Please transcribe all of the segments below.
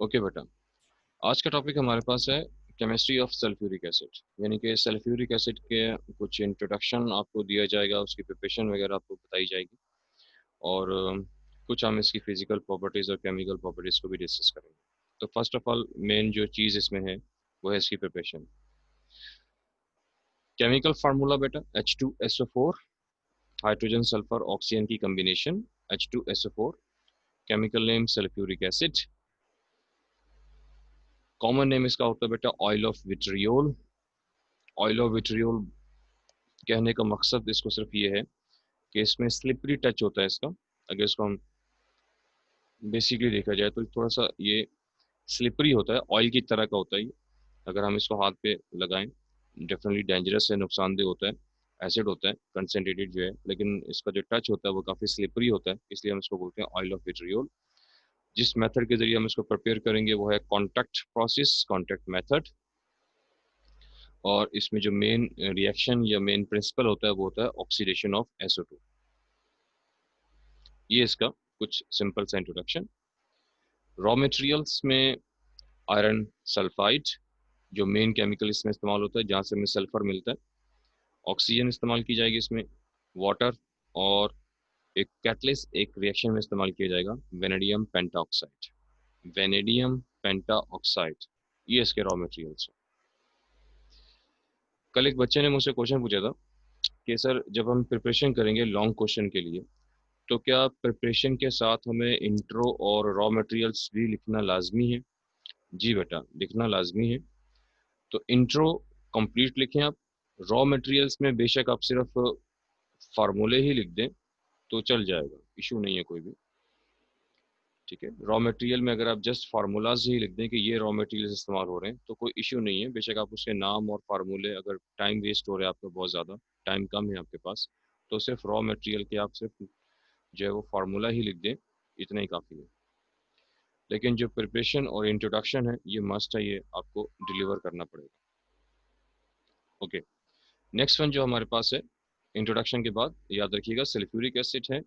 Okay बेटा, आज का टॉपिक हमारे पास है केमिस्ट्री ऑफ सल्फ्यूरिक एसिड। यानी कि सल्फ्यूरिक एसिड के कुछ इंट्रोडक्शन आपको दिया जाएगा, उसकी प्रिपरेशन वगैरह आपको बताई जाएगी और कुछ हम इसकी फिजिकल प्रॉपर्टीज और केमिकल प्रॉपर्टीज को भी डिस्कस करेंगे। तो फर्स्ट ऑफ ऑल मेन जो चीज़ इसमें है वो है इसकी प्रिपरेशन। केमिकल फार्मूला बेटा H2SO4, हाइड्रोजन सल्फर ऑक्सीजन की combination H2SO4, chemical name sulphuric acid. Common name इसका होता है बेटा oil of vitriol. Oil of vitriol कहने का मकसद इसको सिर्फ ये है कि इसमें स्लिपरी टच होता है इसका। अगर इसको हम बेसिकली देखा जाए तो थोड़ा सा ये स्लिपरी होता है, ऑयल की तरह का होता है ये। अगर हम इसको हाथ पे लगाएं डेफिनेटली डेंजरस है, नुकसानदेह होता है, एसिड होता है कंसेंट्रेटेड जो है, लेकिन इसका जो टच होता है वो काफ़ी स्लिपरी होता है, इसलिए हम इसको बोलते हैं ऑयल ऑफ विट्रियोल। जिस मेथड के जरिए हम इसको प्रिपेयर करेंगे वो है कॉन्टैक्ट प्रोसेस, कॉन्टैक्ट मेथड। और इसमें जो मेन रिएक्शन या मेन प्रिंसिपल होता है वो होता है ऑक्सीडेशन ऑफ SO2। ये इसका कुछ सिंपल सा इंट्रोडक्शन। रॉ मटेरियल्स में आयरन सल्फाइड जो मेन केमिकल इसमें इस्तेमाल होता है, जहाँ से हमें सल्फर मिलता है। ऑक्सीजन इस्तेमाल की जाएगी इसमें, वाटर, और एक कैटलिस्ट, एक रिएक्शन में इस्तेमाल किया जाएगा वेनेडियम पेंटाऑक्साइड। वेनेडियम पेंटाऑक्साइड ये इसके रॉ मटेरियल्स हैं। कल एक बच्चे ने मुझसे क्वेश्चन पूछा था कि सर जब हम प्रिपरेशन करेंगे लॉन्ग क्वेश्चन के लिए तो क्या प्रिपरेशन के साथ हमें इंट्रो और रॉ मटेरियल्स भी लिखना लाजमी है? जी बेटा, लिखना लाजमी है। तो इंट्रो कंप्लीट लिखें आप। रॉ मटेरियल्स में बेशक आप सिर्फ फार्मूले ही लिख दें तो चल जाएगा, इशू नहीं है कोई भी। ठीक है, रॉ मटेरियल में अगर आप जस्ट फार्मूलाज ही लिख दें कि ये रॉ मटेरियल्स इस्तेमाल हो रहे हैं तो कोई इशू नहीं है। बेशक आप उसके नाम और फार्मूले, अगर टाइम वेस्ट हो रहा है आपका, बहुत ज़्यादा टाइम कम है आपके पास, तो सिर्फ रॉ मटेरियल के आप सिर्फ जो है वो फार्मूला ही लिख दें, इतना ही काफ़ी है। लेकिन जो प्रिपरेशन और इंट्रोडक्शन है ये मस्ट है, ये आपको डिलीवर करना पड़ेगा। ओके, नेक्स्ट वन जो हमारे पास है इंट्रोडक्शन के बाद, याद रखिएगा सल्फ्यूरिक एसिड है,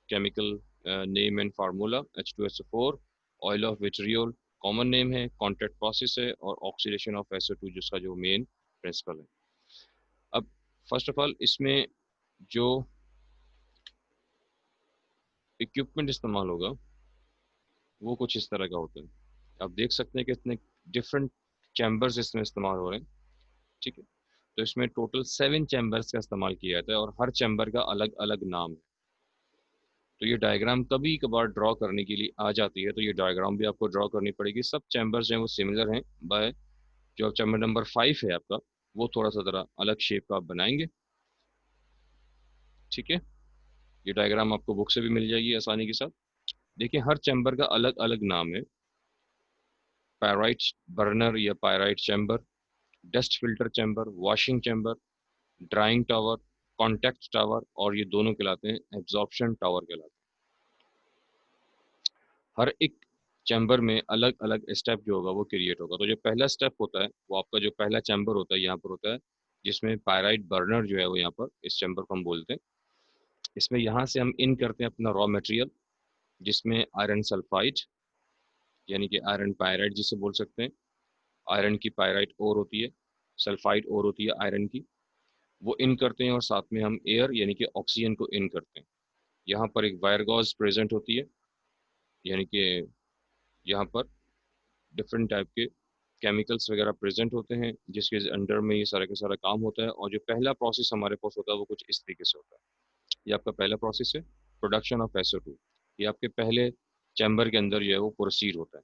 chemical name and formula H2SO4, oil of vitriol common name है, कॉन्टैक्ट प्रोसेस है, और ऑक्सीडेशन ऑफ SO2 जिसका जो मेन प्रिंसिपल है। अब फर्स्ट ऑफ ऑल इसमें जो इक्विपमेंट इस्तेमाल होगा वो कुछ इस तरह का होता है। आप देख सकते हैं कि इतने डिफरेंट चैम्बर्स इसमें इस्तेमाल हो रहे हैं। ठीक है, तो इसमें टोटल 7 चैम्बर्स का इस्तेमाल किया जाता है और हर चैम्बर का अलग अलग नाम है। तो ये डायग्राम कभी कभार ड्रॉ करने के लिए आ जाती है, तो ये डायग्राम भी आपको ड्रॉ करनी पड़ेगी। सब चैम्बर्स जो हैं वो सिमिलर हैं, बाय जो चैम्बर नंबर 5 है आपका वो थोड़ा सा ज़रा अलग शेप का आप बनाएंगे। ठीक है, ये डायग्राम आपको बुक से भी मिल जाएगी आसानी के साथ। देखिए हर चैम्बर का अलग अलग नाम है। पायराइट बर्नर या pyrite chamber, dust filter chamber, washing chamber, drawing tower, contact tower, और ये दोनों कहलाते हैं एब्जॉर्प्शन टावर कहलाते हैं। हर एक चैम्बर में अलग अलग स्टेप जो होगा वो क्रिएट होगा। तो जो पहला स्टेप होता है वो आपका जो पहला चैम्बर होता है यहाँ पर होता है, जिसमें पायराइट बर्नर जो है वो यहाँ पर इस चैम्बर को हम बोलते हैं। इसमें यहाँ से हम इन करते हैं अपना रॉ मटेरियल, जिसमें आयरन सल्फाइड यानी कि आयरन पायराइट जिसे बोल सकते हैं। आयरन की पायराइट और होती है, सल्फाइड और होती है आयरन की, वो इन करते हैं और साथ में हम एयर यानी कि ऑक्सीजन को इन करते हैं। यहाँ पर एक वायर गॉज प्रेजेंट होती है, यानी कि यहाँ पर डिफरेंट टाइप के केमिकल्स वगैरह प्रेजेंट होते हैं जिसके अंडर में ये सारा का सारा काम होता है। और जो पहला प्रोसेस हमारे पास होता है वो कुछ इस तरीके से होता है। ये आपका पहला प्रोसेस है, प्रोडक्शन ऑफ SO2। ये आपके पहले चैम्बर के अंदर जो है वो प्रोसीड होता है।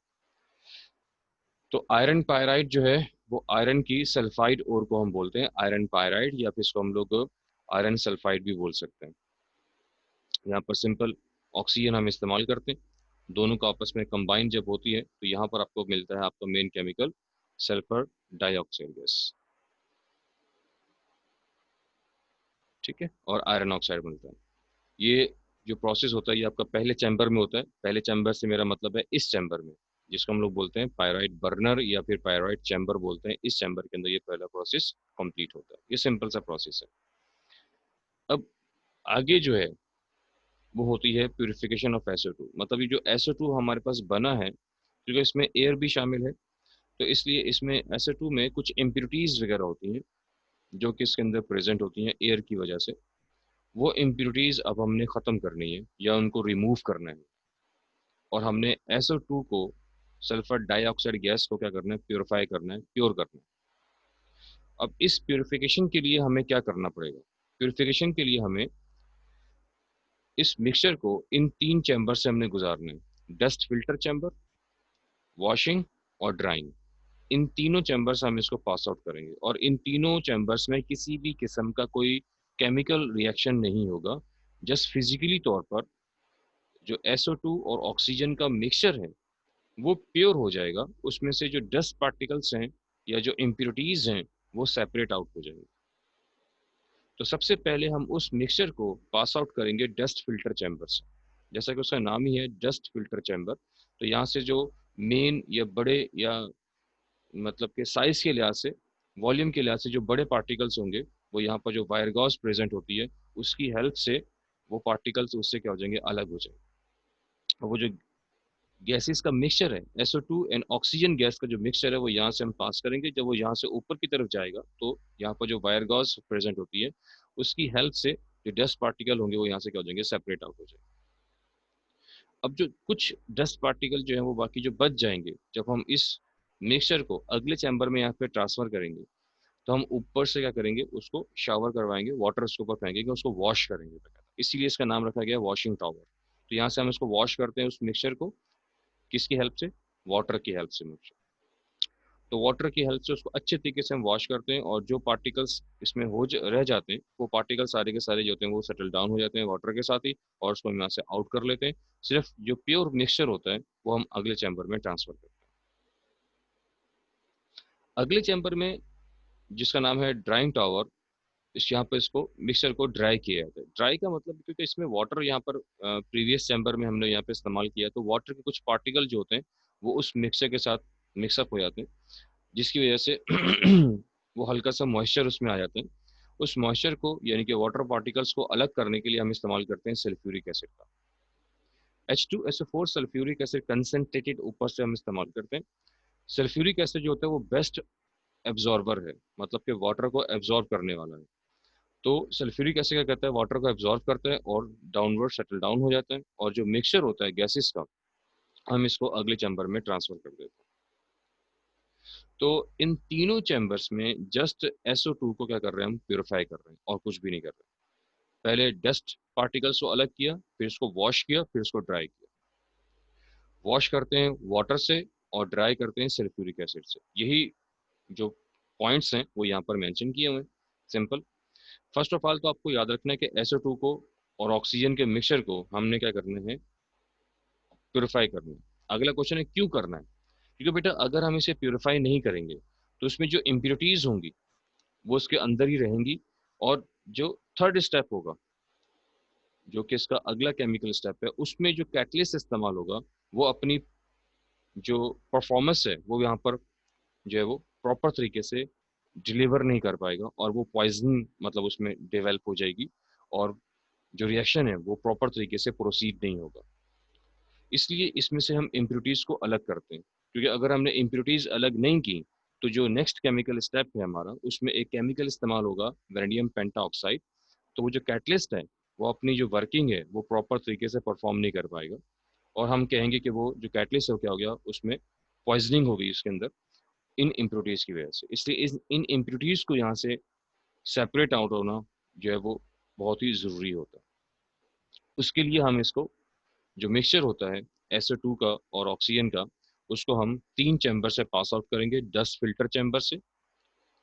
तो आयरन पायराइड जो है वो आयरन की सल्फाइड ओर को हम बोलते हैं आयरन पायराइड, या फिर इसको हम लोग आयरन सल्फाइड भी बोल सकते हैं। यहाँ पर सिंपल ऑक्सीजन हम इस्तेमाल करते हैं, दोनों का आपस में कंबाइन जब होती है तो यहाँ पर आपको मिलता है आपका main chemical sulphur dioxide gas. ठीक है, और आयरन ऑक्साइड मिलता है। ये जो प्रोसेस होता है ये आपका पहले चैम्बर में होता है। पहले चैम्बर से मेरा मतलब है इस चैम्बर में, जिसको हम लोग बोलते हैं पायराइट बर्नर या फिर पायराइट चैम्बर बोलते हैं। इस चैम्बर के अंदर ये पहला प्रोसेस कंप्लीट होता है। ये सिंपल सा प्रोसेस है। अब आगे जो है वो होती है प्यूरिफिकेशन ऑफ SO2। मतलब ये जो SO2 हमारे पास बना है, क्योंकि इसमें एयर भी शामिल है, तो इसलिए इसमें SO2 में कुछ इम्प्योरिटीज़ वगैरह होती हैं जो कि इसके अंदर प्रेजेंट होती हैं एयर की वजह से। वो इम्प्योरिटीज़ अब हमने ख़त्म करनी है या उनको रिमूव करना है, और हमने SO2 को, सल्फर डाइऑक्साइड गैस को क्या करना है, प्योरीफाई करना है, प्योर करना है। अब इस प्योरिफिकेशन के लिए हमें क्या करना पड़ेगा? प्योरिफिकेशन के लिए हमें इस मिक्सचर को इन 3 चैम्बर से हमने गुजारना है, डस्ट फिल्टर चैम्बर, वॉशिंग और ड्राइंग। इन तीनों चैम्बर्स हम इसको पास आउट करेंगे, और इन तीनों चैम्बर्स में किसी भी किस्म का कोई केमिकल रिएक्शन नहीं होगा। जस्ट फिजिकली तौर पर जो SO2 और ऑक्सीजन का मिक्सचर है वो प्योर हो जाएगा, उसमें से जो डस्ट पार्टिकल्स हैं या जो इम्प्योरिटीज हैं वो सेपरेट आउट हो जाएंगे। तो सबसे पहले हम उस मिक्सचर को पास आउट करेंगे डस्ट फिल्टर चैम्बर से। जैसा कि उसका नाम ही है, डस्ट फिल्टर चैम्बर। तो यहाँ से जो मेन या बड़े या मतलब के साइज के लिहाज से, वॉल्यूम के लिहाज से जो बड़े पार्टिकल्स होंगे, वो यहाँ पर जो वायर गॉज प्रेजेंट होती है उसकी हेल्प से वो पार्टिकल्स उससे क्या हो जाएंगे, अलग हो जाएंगे। और वो जो गैसेस का मिक्सचर है, SO2 एंड ऑक्सीजन गैस का जो मिक्सचर है, वो यहाँ से हम पास करेंगे। जब वो यहाँ से ऊपर की तरफ जाएगा तो यहाँ पर जो वायर गॉज प्रेजेंट होती है उसकी हेल्प से जो डस्ट पार्टिकल होंगे वो यहाँ से क्या हो जाएंगे, सेपरेट आउट हो जाएंगे। अब जो कुछ डस्ट पार्टिकल जो है वो बाकी जो बच जाएंगे, जब हम इस मिक्सचर को अगले चैम्बर में यहाँ पे ट्रांसफर करेंगे, तो हम ऊपर से क्या करेंगे, उसको शावर करवाएंगे, वाटर उसके ऊपर फेंकेंगे, उसको वॉश करेंगे बकायदा। इसीलिए इसका नाम रखा गया वॉशिंग टॉवर। तो यहाँ से हम इसको वॉश करते हैं उस मिक्सचर को, किसकी हेल्प से, वाटर की हेल्प से मिक्सचर। तो वाटर की हेल्प से उसको अच्छे तरीके से हम वॉश करते हैं, और जो पार्टिकल्स इसमें रह जाते हैं, वो पार्टिकल सारे के सारे जो होते हैं वो सेटल डाउन हो जाते हैं वाटर के साथ ही, और उसको हम यहाँ से आउट कर लेते हैं। सिर्फ जो प्योर मिक्सचर होता है वो हम अगले चैम्बर में ट्रांसफर करते हैं। अगले चैम्बर में, जिसका नाम है ड्राइंग टावर, इस यहाँ पर इसको मिक्सचर को ड्राई किया जाता है। ड्राई का मतलब, क्योंकि इसमें वाटर यहाँ पर प्रीवियस चैम्बर में हमने यहाँ पे इस्तेमाल किया, तो वाटर के कुछ पार्टिकल जो होते हैं वो उस मिक्सचर के साथ मिक्सअप हो जाते हैं, जिसकी वजह से वो हल्का सा मॉइस्चर उसमें आ जाते हैं। उस मॉइस्चर को, यानी कि वाटर पार्टिकल्स को अलग करने के लिए हम इस्तेमाल करते हैं सल्फ्यूरिक एसिड का। H2SO4 सल्फ्यूरिक एसिड कंसनट्रेटेड ऊपर से हम इस्तेमाल करते हैं। सल्फ्यूरिक एसिड जो होता है वो बेस्ट एब्जॉर्बर है, मतलब कि वाटर को एब्जॉर्ब करने वाला है। तो सल्फ्यूरिक एसिड क्या करता है, वाटर को एब्जॉर्ब करता है और डाउनवर्ड सेटल डाउन हो जाता है, और जो मिक्सचर होता है गैसेस का, हम इसको अगले चैम्बर में ट्रांसफर कर देते हैं। तो इन तीनों चैम्बर्स में जस्ट SO2 को क्या कर रहे हैं, हम प्योरीफाई कर रहे हैं और कुछ भी नहीं कर रहे हैं। पहले डस्ट पार्टिकल्स को अलग किया, फिर इसको वॉश किया, फिर इसको ड्राई किया। वॉश करते हैं वाटर से और ड्राई करते हैं सल्फ्यूरिक एसिड से। यही जो पॉइंट्स हैं वो यहाँ पर मेंशन किए हुए हैं, सिंपल। फर्स्ट ऑफ ऑल तो आपको याद रखना है कि SO2 को और ऑक्सीजन के मिक्सचर को हमने क्या करना है, प्योरीफाई करना है। अगला क्वेश्चन है क्यों करना है? क्योंकि बेटा अगर हम इसे प्योरीफाई नहीं करेंगे तो इसमें जो इम्प्योरिटीज होंगी वो उसके अंदर ही रहेंगी, और जो थर्ड स्टेप होगा, जो कि इसका अगला केमिकल स्टेप है, उसमें जो कैटलिस्ट इस्तेमाल होगा वो अपनी जो परफॉर्मेंस है वो यहाँ पर जो है वो प्रॉपर तरीके से डिलीवर नहीं कर पाएगा, और वो पॉइजन मतलब उसमें डेवलप हो जाएगी, और जो रिएक्शन है वो प्रॉपर तरीके से प्रोसीड नहीं होगा। इसलिए इसमें से हम इम्प्योरिटीज को अलग करते हैं, क्योंकि अगर हमने इम्प्योरिटीज अलग नहीं की तो जो नेक्स्ट केमिकल स्टेप है हमारा, उसमें एक केमिकल इस्तेमाल होगा, वैनेडियम पेंटाऑक्साइड। तो वो जो कैटलिस्ट है वो अपनी जो वर्किंग है वो प्रॉपर तरीके से परफॉर्म नहीं कर पाएगा, और हम कहेंगे कि वो जो कैटलिस्ट है वो क्या हो गया, उसमें पॉइजनिंग हो गई उसके अंदर, इन इम्प्योरिटीज की वजह से। इसलिए इन इम्प्योरिटीज को यहाँ से सेपरेट आउट होना जो है वो बहुत ही ज़रूरी होता है। उसके लिए हम इसको, जो मिक्सचर होता है SO2 का और ऑक्सीजन का, उसको हम 3 चैम्बर से पास आउट करेंगे, डस्ट फिल्टर चैम्बर से।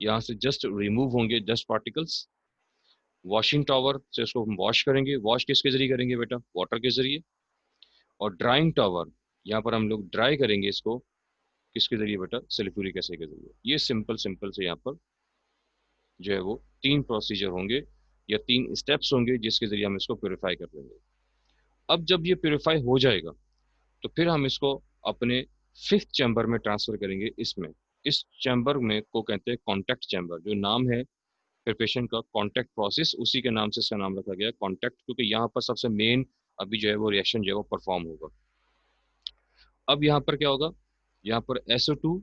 यहाँ से जस्ट रिमूव होंगे डस्ट पार्टिकल्स। वॉशिंग टॉवर से इसको हम वॉश करेंगे। वॉश किसके जरिए करेंगे बेटा, वाटर के जरिए। और ड्राइंग टॉवर, यहाँ पर हम लोग ड्राई करेंगे इसको, किसके जरिए बेटा, सल्फ्यूरिक एसिड के जरिए। ये सिंपल सिंपल से यहाँ पर जो है वो 3 प्रोसीजर होंगे या 3 स्टेप्स होंगे जिसके जरिए हम इसको प्योरीफाई कर देंगे। अब जब ये प्योरीफाई हो जाएगा तो फिर हम इसको अपने 5th चैम्बर में ट्रांसफर करेंगे। इसमें, इस चैम्बर में को कहते हैं कॉन्टैक्ट चैम्बर। जो नाम है प्रिपरेशन का, कॉन्टैक्ट प्रोसेस, उसी के नाम से इसका नाम रखा गया है कॉन्टैक्ट, क्योंकि यहाँ पर सबसे मेन अभी जो है वो रिएक्शन जो है वो परफॉर्म होगा। अब यहाँ पर क्या होगा, यहाँ पर SO2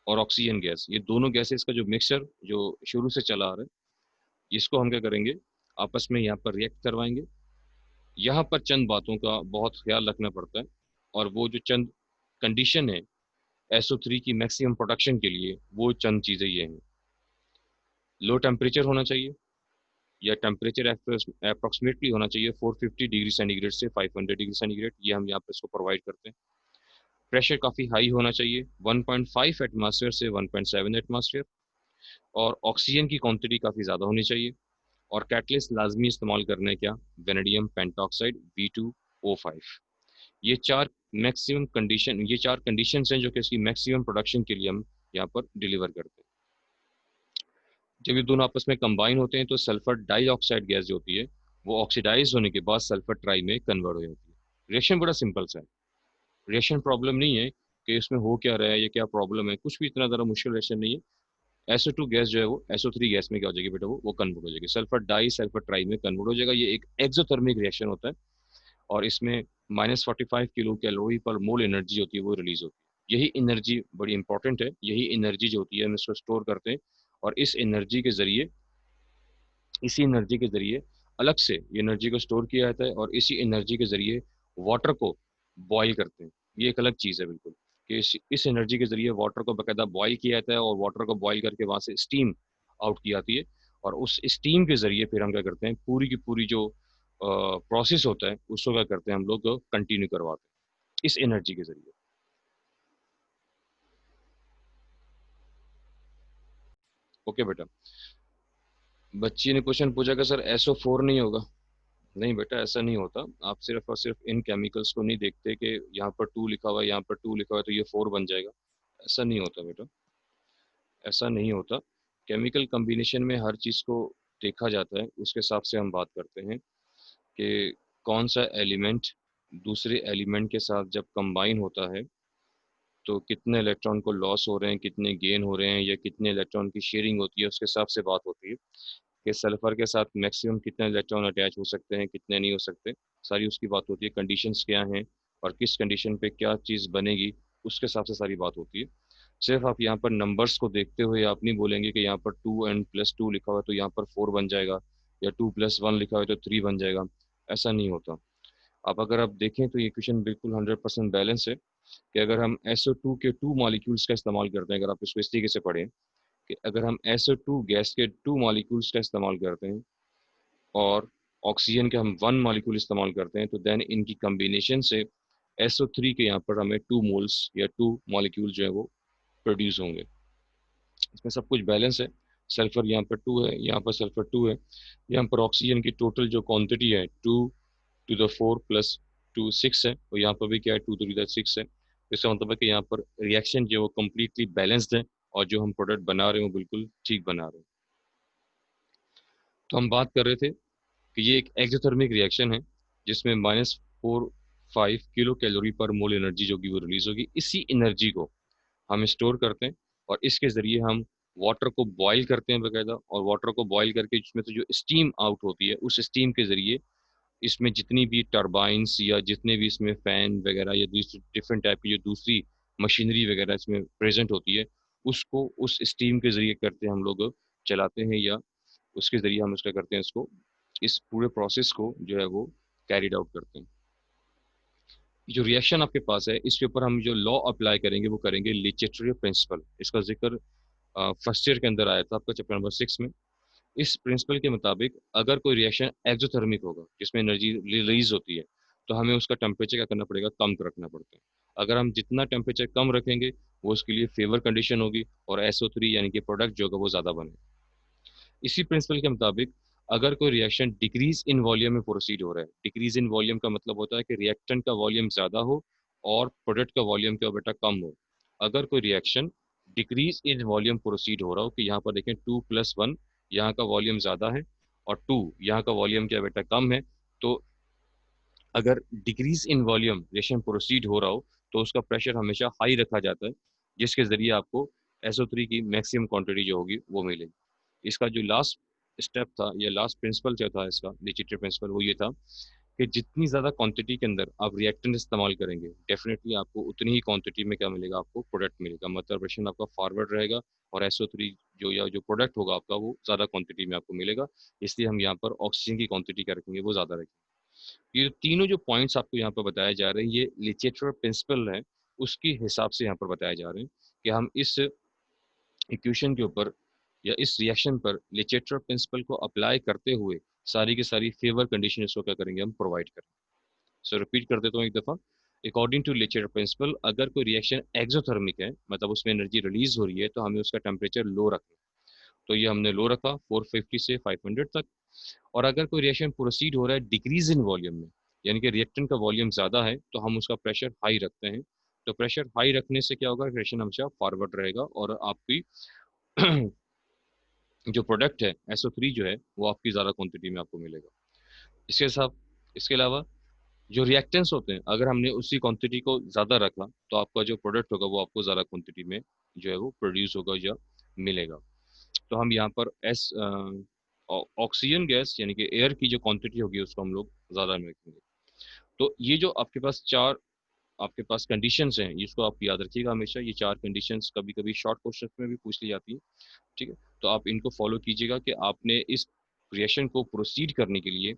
और ऑक्सीजन गैस, ये दोनों गैसेस का जो मिक्सचर जो शुरू से चला आ रहा है, इसको हम क्या करेंगे, आपस में यहाँ पर रिएक्ट करवाएंगे। यहाँ पर चंद बातों का बहुत ख्याल रखना पड़ता है, और वो जो चंद कंडीशन है SO3 की मैक्सिमम प्रोडक्शन के लिए, वो चंद चीज़ें ये हैं। लो टेम्परेचर होना चाहिए, या टेम्परेचर अप्रॉक्सीमेटली होना चाहिए 450 डिग्री सेंटीग्रेड से 500 डिग्री सेंटीग्रेड, ये हम यहाँ पे इसको प्रोवाइड करते हैं। प्रेशर काफ़ी हाई होना चाहिए, 1.5 एटमॉस्फेयर से 1.7 एटमॉस्फेयर, और ऑक्सीजन की क्वांटिटी काफ़ी ज़्यादा होनी चाहिए। और कैटलिस्ट लाजमी इस्तेमाल करना है क्या, वेनेडियम पेंटॉक्साइड V2O5। ये चार मैक्सिमम कंडीशन, ये चार कंडीशंस हैं जो कि इसकी मैक्सिमम प्रोडक्शन के लिए हम यहाँ पर डिलीवर करते हैं। जब ये दोनों आपस में कंबाइन होते हैं तो सल्फर डाइऑक्साइड गैस जो होती है वो ऑक्सीडाइज होने के बाद सल्फर ट्राई में कन्वर्ट हो जाती है। रिएक्शन बड़ा सिंपल सा है, रिएक्शन प्रॉब्लम नहीं है कि इसमें हो क्या रहा है या क्या प्रॉब्लम है, कुछ भी इतना ज़्यादा मुश्किल रिएक्शन नहीं है। SO2 गैस जो है वो SO3 गैस में क्या हो जाएगी बेटा, वो कन्वर्ट हो जाएगी, सल्फर डाई सल्फर ट्राई में कन्वर्ट हो जाएगा। ये एक एक्सोथर्मिक रिएक्शन होता है, और इसमें -45 किलो कैलोरी पर मोल एनर्जी होती है वो रिलीज होती है। यही एनर्जी बड़ी इंपॉर्टेंट है, यही एनर्जी जो होती है हम इसको स्टोर करते हैं, और इसी एनर्जी के जरिए अलग से ये एनर्जी को स्टोर किया जाता है, और इसी एनर्जी के जरिए वाटर को बॉईल करते हैं। ये एक अलग चीज़ है बिल्कुल, कि इस एनर्जी के जरिए वाटर को बाकायदा बॉईल किया जाता है, और वाटर को बॉईल करके वहाँ से स्टीम आउट की जाती है, और उस स्टीम के जरिए फिर हम क्या करते हैं, पूरी की पूरी जो प्रोसेस होता है उसको क्या करते हैं, हम लोग कंटिन्यू करवाते हैं इस एनर्जी के जरिए। ओके बेटा, बच्ची ने क्वेश्चन पूछा कि सर SO4 नहीं होगा। नहीं बेटा, ऐसा नहीं होता। आप सिर्फ और सिर्फ इन केमिकल्स को नहीं देखते कि यहाँ पर 2 लिखा हुआ है, यहाँ पर 2 लिखा हुआ है तो ये 4 बन जाएगा। ऐसा नहीं होता बेटा, ऐसा नहीं होता। केमिकल कम्बिनेशन में हर चीज़ को देखा जाता है, उसके हिसाब से हम बात करते हैं कि कौन सा एलिमेंट दूसरे एलिमेंट के साथ जब कंबाइन होता है तो कितने इलेक्ट्रॉन को लॉस हो रहे हैं, कितने गेन हो रहे हैं, या कितने इलेक्ट्रॉन की शेयरिंग होती है, उसके हिसाब से बात होती है कि सल्फर के साथ मैक्सिमम कितने इलेक्ट्रॉन अटैच हो सकते हैं, कितने नहीं हो सकते। सारी उसकी बात होती है, कंडीशंस क्या हैं और किस कंडीशन पे क्या चीज़ बनेगी, उसके हिसाब से सारी बात होती है। सिर्फ आप यहाँ पर नंबर्स को देखते हुए आप नहीं बोलेंगे कि यहाँ पर 2 and +2 लिखा हुआ है तो यहाँ पर 4 बन जाएगा, या 2 + 1 लिखा हुआ है तो 3 बन जाएगा। ऐसा नहीं होता। आप अगर आप देखें तो ये क्वेश्चन बिल्कुल 100% बैलेंस है, कि अगर हम SO2 के 2 मॉलिक्यूल्स का इस्तेमाल करते हैं, अगर आप इसको इस तरीके से पढ़ें कि अगर हम SO2 गैस के 2 मॉलिक्यूल्स का इस्तेमाल करते हैं और ऑक्सीजन के हम 1 मॉलिक्यूल इस्तेमाल करते हैं, तो देन इनकी कम्बिनेशन से SO3 के यहाँ पर हमें 2 मोल्स या 2 मॉलिक्यूल जो है वो प्रोड्यूस होंगे। इसमें सब कुछ बैलेंस है। सल्फर यहाँ पर 2 है, यहाँ पर सल्फर 2 है, यहाँ पर ऑक्सीजन की टोटल जो क्वांटिटी है 2 to the 4 + 2 6 है, और यहाँ पर भी क्या है 2 to the 6 है। इसका मतलब है कि यहाँ पर रिएक्शन जो है वो कम्प्लीटली बैलेंस्ड है, और जो हम प्रोडक्ट बना रहे हैं वो बिल्कुल ठीक बना रहे हैं। तो हम बात कर रहे थे कि ये एक एक्सोथर्मिक रिएक्शन है, जिसमें -45 किलो कैलोरी पर मोल एनर्जी जो कि वो रिलीज होगी। इसी एनर्जी को हम स्टोर करते हैं, और इसके ज़रिए हम वाटर को बॉईल करते हैं बाकायदा, और वाटर को बॉईल करके इसमें से जो स्टीम आउट होती है उस स्टीम के ज़रिए इसमें जितनी भी टरबाइंस या जितने भी इसमें फ़ैन वगैरह या डिफरेंट टाइप की जो दूसरी मशीनरी वगैरह इसमें प्रेजेंट होती है, उसको उस स्टीम के ज़रिए करते हैं हम लोग चलाते हैं, या उसके ज़रिए हम उसका करते हैं, इसको इस पूरे प्रोसेस को जो है वो कैरिड आउट करते हैं। जो रिएक्शन आपके पास है इसके ऊपर हम जो लॉ अप्लाई करेंगे वो करेंगे लिचेट्रियो प्रिंसिपल। इसका जिक्र फर्स्ट ईयर के अंदर आया था आपका चैप्टर नंबर 6 में। इस प्रिंसिपल के मुताबिक अगर कोई रिएक्शन एक्सोथर्मिक होगा जिसमें एनर्जी रिलीज होती है, तो हमें उसका टेम्परेचर क्या करना पड़ेगा, कम रखना पड़ता है। अगर हम जितना टेम्परेचर कम रखेंगे वो उसके लिए फेवर कंडीशन होगी, और SO3 यानी कि प्रोडक्ट जो होगा वो ज़्यादा बने। इसी प्रिंसिपल के मुताबिक अगर कोई रिएक्शन डिक्रीज इन वॉल्यूम में प्रोसीड हो रहा है, डिक्रीज इन वॉल्यूम का मतलब होता है कि रिएक्टेंट का वॉल्यूम ज़्यादा हो और प्रोडक्ट का वॉल्यूम क्या बेटा कम हो। अगर कोई reaction decrease in volume proceed हो रहा हो, कि यहाँ पर देखें 2 + 1, यहाँ का वॉल्यूम ज़्यादा है और 2 यहाँ का वॉल्यूम क्या बेटा कम है, तो अगर decrease in volume reaction proceed हो रहा हो तो उसका प्रेशर हमेशा हाई रखा जाता है, जिसके ज़रिए आपको SO3 की मैक्सिमम क्वांटिटी जो होगी वो मिलेगी। इसका जो लास्ट स्टेप था या लास्ट प्रिंसिपल जो था इसका डिजिटल प्रिंसिपल, वो ये था कि जितनी ज़्यादा क्वांटिटी के अंदर आप रिएक्टेंट इस्तेमाल करेंगे, डेफिनेटली आपको उतनी ही क्वांटिटी में क्या मिलेगा, आपको प्रोडक्ट मिलेगा, मतलब रिएक्शन आपका फॉरवर्ड रहेगा और SO3 जो या जो प्रोडक्ट होगा आपका वो ज़्यादा क्वांटिटी में आपको मिलेगा। इसलिए हम यहाँ पर ऑक्सीजन की क्वांटिटी क्या रखेंगे, वो ज़्यादा रखेंगे। ये तीनों जो पॉइंट्स आपको यहाँ पर बताए जा रहे हैं, ये लिटरेचर प्रिंसिपल है, उसके हिसाब से यहाँ पर बताए जा रहे हैं कि हम इस इक्वेशन के ऊपर या इस रिएक्शन पर लिटरेचर प्रिंसिपल को अप्लाई करते हुए सारी की सारी फेवर कंडीशन इसको क्या करेंगे, हम प्रोवाइड करेंगे। सो रिपीट कर देता हूँ एक दफा। अकॉर्डिंग टू लिटरेचर प्रिंसिपल, अगर कोई रिएक्शन एक्सोथर्मिक है, मतलब उसमें एनर्जी रिलीज हो रही है, तो हमें उसका टेम्परेचर लो रखना है। तो ये हमने लो रखा 450 से 500 तक। और अगर कोई रिएक्शन प्रोसीड हो रहा है डिक्रीज इन वॉल्यूम में, यानी कि रिएक्टेंट का वॉल्यूम ज़्यादा है, तो हम उसका प्रेशर हाई रखते हैं। तो प्रेशर हाई रखने से क्या होगा, रिएक्शन हमेशा फॉरवर्ड रहेगा और आपकी जो प्रोडक्ट है SO3 जो है वो आपकी ज़्यादा क्वांटिटी में आपको मिलेगा। इसके साथ इसके अलावा जो रिएक्टेंट्स होते हैं, अगर हमने उसी क्वांटिटी को ज़्यादा रखा तो आपका जो प्रोडक्ट होगा वो आपको ज़्यादा क्वांटिटी में जो है वो प्रोड्यूस होगा या मिलेगा। तो हम यहाँ पर ऑक्सीजन गैस यानी कि एयर की जो क्वांटिटी होगी उसको हम लोग ज़्यादा में रखेंगे। तो ये जो आपके पास चार आपके पास कंडीशंस हैं, इसको आप याद रखिएगा हमेशा। ये चार कंडीशंस कभी कभी शॉर्ट क्वेश्चन में भी पूछ ली जाती है, ठीक है। तो आप इनको फॉलो कीजिएगा कि आपने इस रिएक्शन को प्रोसीड करने के लिए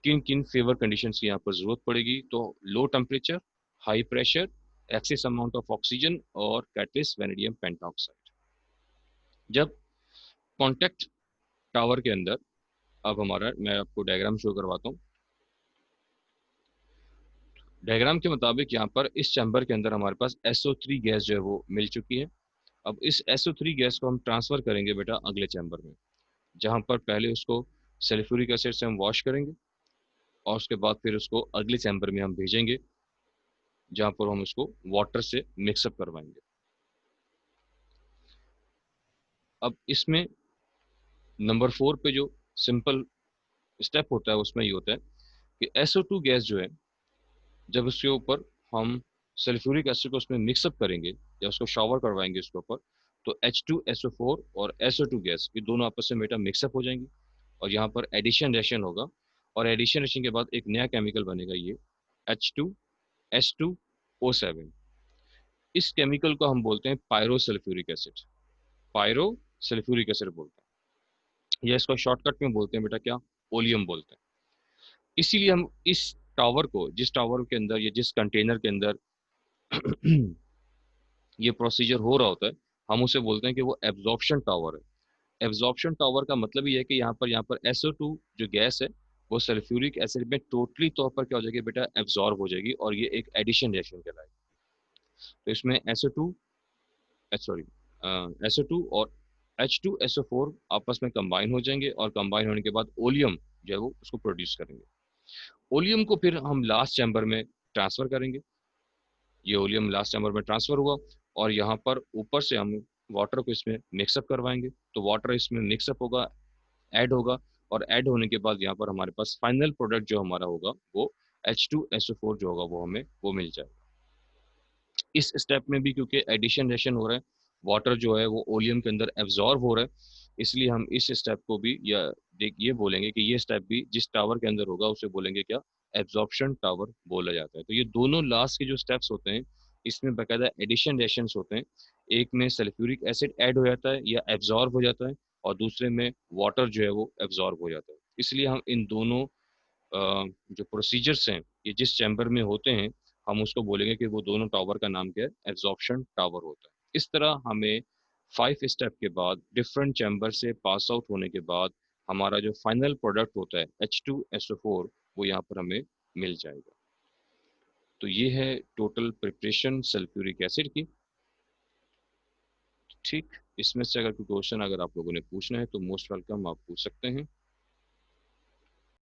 किन किन फेवर कंडीशंस की यहाँ पर जरूरत पड़ेगी। तो low temperature, high pressure, excess amount of oxygen और कैटलिस्ट वैनेडियम पेंटॉक्साइड। जब कॉन्टेक्ट टावर के अंदर, अब हमारा मैं आपको डायग्राम शो करवाता हूँ। डायग्राम के मुताबिक यहाँ पर इस चैम्बर के अंदर हमारे पास SO3 गैस जो है वो मिल चुकी है। अब इस SO3 गैस को हम ट्रांसफर करेंगे बेटा अगले चैम्बर में, जहाँ पर पहले उसको सल्फ्यूरिक एसिड से हम वॉश करेंगे और उसके बाद फिर उसको अगले चैम्बर में हम भेजेंगे, जहाँ पर हम उसको वाटर से मिक्सअप करवाएंगे। अब इसमें नंबर 4 पे जो सिंपल स्टेप होता है उसमें ये होता है कि SO2 गैस जो है, जब उसके ऊपर हम सल्फ्यूरिक एसिड को उसमें मिक्सअप करेंगे या उसको शावर करवाएंगे उसके ऊपर, तो H2SO4 और SO2 गैस ये दोनों आपस में बेटा मिक्सअप हो जाएंगी और यहाँ पर एडिशन रिएक्शन होगा। और एडिशन रिएक्शन के बाद एक नया केमिकल बनेगा, ये H2S2O7। इस केमिकल को हम बोलते हैं pyro sulphuric acid. Pyro sulphuric acid बोलते हैं, या इसको शॉर्टकट में बोलते हैं बेटा क्या, ओलियम बोलते हैं। इसीलिए हम इस टावर को, जिस टावर के अंदर या जिस कंटेनर के अंदर ये प्रोसीजर हो रहा होता है, हम उसे बोलते हैं कि वो एब्जॉर्प्शन टावर है। एब्जॉर्प्शन टावर का मतलब ये है कि यहाँ पर SO2 जो गैस है वो सल्फ्यूरिक एसिड में टोटली तौर पर क्या हो जाएगी बेटा, एब्जॉर्ब हो जाएगी और ये एक एडिशन रिएक्शन कहलाएगी। तो इसमें सॉरी SO2 और H2SO4 आपस में कंबाइन हो जाएंगे और कंबाइन होने के बाद ओलियम जो है वो उसको प्रोड्यूस करेंगे। ओलियम को फिर हम लास्ट चैम्बर में ट्रांसफर करेंगे। ये ओलियम लास्ट चैम्बर में ट्रांसफर हुआ और यहाँ पर ऊपर से हम वाटर को इसमें मिक्सअप करवाएंगे। तो वाटर इसमें मिक्सअप होगा, ऐड होगा, और ऐड होने के बाद यहाँ पर हमारे पास फाइनल प्रोडक्ट जो हमारा होगा वो H2SO4 जो होगा वो हमें वो मिल जाएगा। इस स्टेप में भी क्योंकि एडिशन रिएक्शन हो रहा है, वाटर जो है वो ओलियम के अंदर एब्जॉर्ब हो रहा है, इसलिए हम इस स्टेप को भी या देख ये बोलेंगे कि ये स्टेप भी जिस टावर के अंदर होगा उसे बोलेंगे क्या, एब्जॉर्प्शन टावर बोला जाता है। तो ये दोनों लास्ट के जो स्टेप्स होते हैं इसमें बाकायदा एडिशन रिएक्शंस होते हैं। एक में सल्फ्यूरिक एसिड ऐड हो जाता है या एब्जॉर्ब हो जाता है और दूसरे में वाटर जो है वो एब्जॉर्ब हो जाता है। इसलिए हम इन दोनों जो प्रोसीजर्स हैं ये जिस चैम्बर में होते हैं, हम उसको बोलेंगे कि वो दोनों टावर का नाम क्या है, एब्जॉर्प्शन टावर होता है। इस तरह हमें 5 स्टेप के बाद डिफरेंट चैम्बर से पास आउट होने के बाद हमारा जो फाइनल प्रोडक्ट होता है H2SO4 वो यहाँ पर हमें मिल जाएगा। तो ये है टोटल प्रिपरेशन सल्फ्यूरिक एसिड की। ठीक, इसमें से अगर कोई क्वेश्चन अगर आप लोगों ने पूछना है तो मोस्ट वेलकम, आप पूछ सकते हैं।